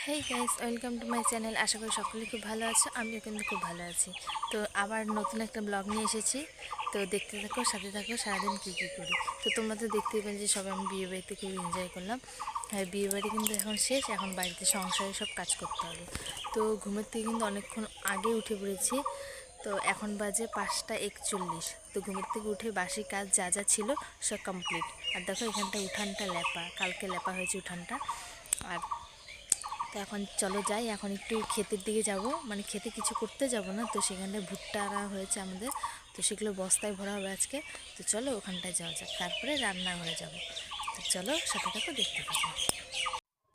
Hey guys, welcome to my channel. আশা করি সকলে খুব ভালো আছো, আমিও কিন্তু খুব ভালো আছি। তো আবার নতুন একটা ব্লগ নিয়ে এসেছি। তো দেখতে থাকো, সাথে থাকো, সারাদিন কী কী করি। তো তোমরা তো দেখতেই পেলে যে সবাই আমি বিয়ে বাড়িতে খুব এনজয় করলাম। হ্যাঁ, বিয়ে বাড়ি কিন্তু এখন শেষ, এখন বাড়িতে সংসারে সব কাজ করতে হবে। তো ঘুমের থেকে কিন্তু অনেকক্ষণ আগে উঠে পড়েছি। তো এখন বাজে 5টা 41। তো ঘুমের থেকে উঠে বাসি কাজ যা যা ছিল সব কমপ্লিট। আর দেখো এখানটা উঠানটা লেপা, কালকে লেপা হয়েছে উঠানটা। আর তো এখন চলো যাই, এখন একটু ক্ষেতের দিকে যাব, মানে খেতে কিছু করতে যাব না, তো সেখানে ভুট্টা আনা হয়েছে আমাদের, তো সেগুলো বস্তায় ভরা হবে আজকে। তো চলো ওখানটায় যাওয়া যাক, তারপরে রান্নাঘরে যাব। তো চলো সাথে থাকো, দেখতে থাকো।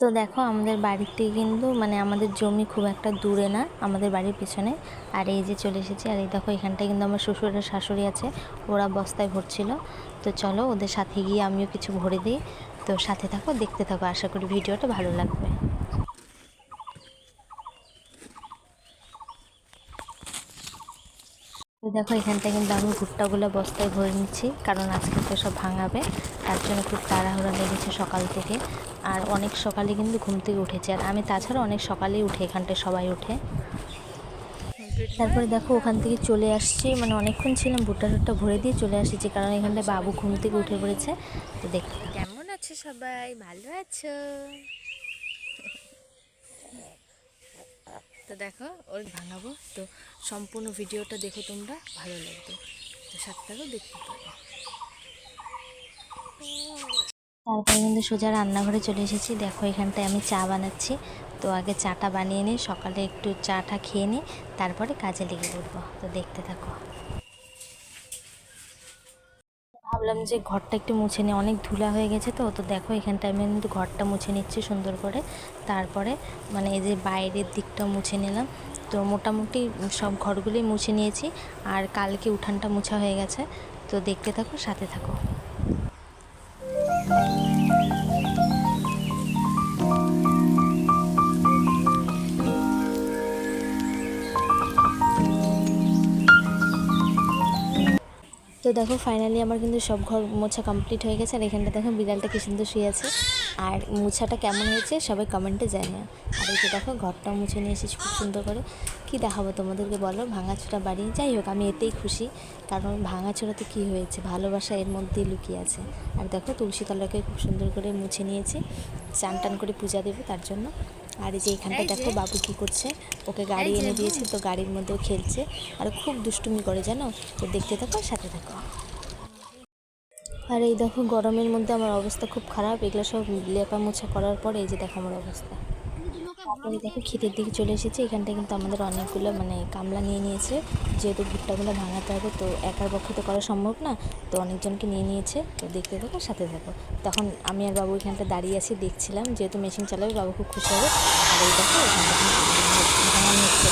তো দেখো আমাদের বাড়িতে কিন্তু মানে আমাদের জমি খুব একটা দূরে না, আমাদের বাড়ির পেছনে। আর এই যে চলে এসেছি, আর এই দেখো এখানটায় কিন্তু আমার শ্বশুর আর শাশুড়ি আছে, ওরা বস্তায় ভরছিল। তো চলো ওদের সাথে গিয়ে আমিও কিছু ভরে দিই। তো সাথে থাকো, দেখতে থাকো, আশা করি ভিডিওটা ভালো লাগবে। তো দেখো এখানটায় কিন্তু আমি ভুট্টাগুলো বস্তায় ভরে নিচ্ছি, কারণ আজকে তো সব ভাঙাবে, তার জন্য খুব তাড়াহুড়া লেগেছে সকাল থেকে। আর অনেক সকালে কিন্তু ঘুম থেকে উঠেছে, আর আমি তাছাড়া অনেক সকালেই উঠে, এখানটায় সবাই উঠে। তারপরে দেখো ওখান থেকে চলে আসছি, মানে অনেকক্ষণ ছিলাম, ভুট্টা টুট্টা ভরে দিয়ে চলে আসছি, কারণ এখানটায় বাবু ঘুম থেকে উঠে পড়েছে। তো দেখতে কেমন আছো সবাই, ভালো আছো? তো দেখো ওর ভাঙাবো, তো সম্পূর্ণ ভিডিওটা দেখো তোমরা, ভালো লাগবে। তো সাথে থাকো, দেখতে থাকো। তারপরে কিন্তু সোজা রান্নাঘরে চলে এসেছি। দেখো এখানটায় আমি চা বানাচ্ছি। তো আগে চাটা বানিয়ে নিই, সকালে একটু চাটা খেয়ে নিই, তারপরে কাজে লেগে পড়বো। তো দেখতে থাকো। ভাবলাম যে ঘরটা একটু মুছে নিই, অনেক ধুলা হয়ে গেছে। তো তো দেখো এখানটায় আমি কিন্তু ঘরটা মুছে নিচ্ছি সুন্দর করে। তারপরে মানে এই যে বাইরের দিকটা মুছে নিলাম। তো মোটামুটি সব ঘরগুলোই মুছে নিয়েছি, আর কালকে উঠানটা মোছা হয়ে গেছে। তো দেখতে থাকো, সাথে থাকো। তো দেখো ফাইনালি আমার কিন্তু সব ঘর মোছা কমপ্লিট হয়ে গেছে। আর এখানটা দেখো বিড়ালটা কি সুন্দর শুয়ে আছে। আর মোছাটা কেমন হয়েছে সবাই কমেন্টে জানিও। আর এই যে দেখো ঘরটাও মুছে নিয়ে এসেছি খুব সুন্দর করে। কি দেখাবো তোমাদেরকে বলো, ভাঙাচোরা বাড়ি, যাই হোক আমি এতেই খুশি, কারণ ভাঙাচোরাতে কী হয়েছে, ভালোবাসা এর মধ্যেই লুকিয়ে আছে। আর দেখো তুলসী তলাকে খুব সুন্দর করে মুছে নিয়েছি, চান টান করে পূজা দেবে তার জন্য। আর এই যে এখানটা দেখো বাবু কি করছে, ওকে গাড়ি এনে দিয়েছে, তো গাড়ির মধ্যেও খেলছে, আর খুব দুষ্টুমি করে জানো। তো দেখতে থাকো, সাথে থাকো। আর এই দেখো গরমের মধ্যে আমার অবস্থা খুব খারাপ, এগুলো সব লেপা মোছা করার পরে এই যে দেখো আমার অবস্থা। তারপরে দেখো ক্ষেতের দিকে চলে এসেছি, এখানটা কিন্তু আমাদের অনেকগুলো মানে কামলা নিয়ে নিয়েছে, যেহেতু ভুট্টাগুলো ভাঙাতে হবে, তো একার পক্ষে তো করা সম্ভব না, তো অনেকজনকে নিয়ে নিয়েছে। তো দেখতে থাকো, সাথে থাকো। তখন আমি আর বাবু এখানটা দাঁড়িয়ে আছি, দেখছিলাম, যেহেতু মেশিন চালাবে বাবু খুব খুশি হবে। আর এই দেখো এখানটা ভাঙানো হচ্ছে।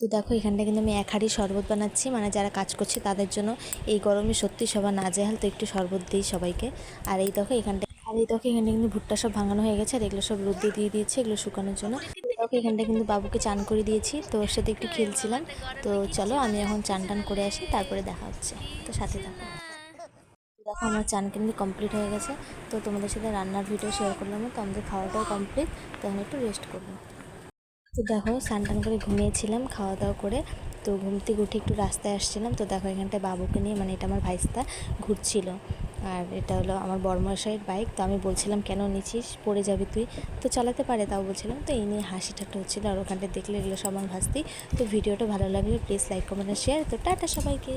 তো দেখো এখানটা কিন্তু আমি 1 হাঁড়ি শরবত বানাচ্ছি, মানে যারা কাজ করছে তাদের জন্য। এই গরমে সত্যি সবার নাজেহাল, তো একটু শরবত দিই সবাইকে। আর এই দেখো এখানটা কিন্তু ভুট্টা সব ভাঙানো হয়ে গেছে, আর এগুলো সব রোদে দিয়ে দিয়েছি এগুলো শুকানোর জন্য। দেখো এখানটা কিন্তু বাবুকে চান করে দিয়েছি, তো ওর সাথে একটু খেলছিলাম। তো চলো আমি এখন চান টান করে আসি, তারপরে দেখা হচ্ছে। তো সাথে থাকো। দেখো আমার চান কিন্তু কমপ্লিট হয়ে গেছে, তো তোমাদের সাথে রান্নার ভিডিও শেয়ার করলাম, তো আমাদের খাওয়াটাও কমপ্লিট, তো আমি একটু রেস্ট করবো। তো দেখো স্নান টান করে ঘুমিয়েছিলাম খাওয়া দাওয়া করে, তো ঘুম থেকে উঠে একটু রাস্তায় আসছিলাম। তো দেখো এখানটায় বাবুকে নিয়ে, মানে এটা আমার ভাইস্তা ঘুরছিল, আর এটা হলো আমার বড়মশাইয়ের বাইক। তো আমি বলছিলাম কেন নিচ্ছিস, পড়ে যাবি তুই, তো চালাতে পারে তাও বলছিলাম। তো এই নিয়ে হাসি ঠাট্টা হচ্ছিলো, আর ওখানটায় দেখলে এগুলো সব আমার ভাস্তি। তো ভিডিওটা ভালো লাগলে প্লিজ লাইক কমেন্ট আর শেয়ার। তো টাটা সবাইকে।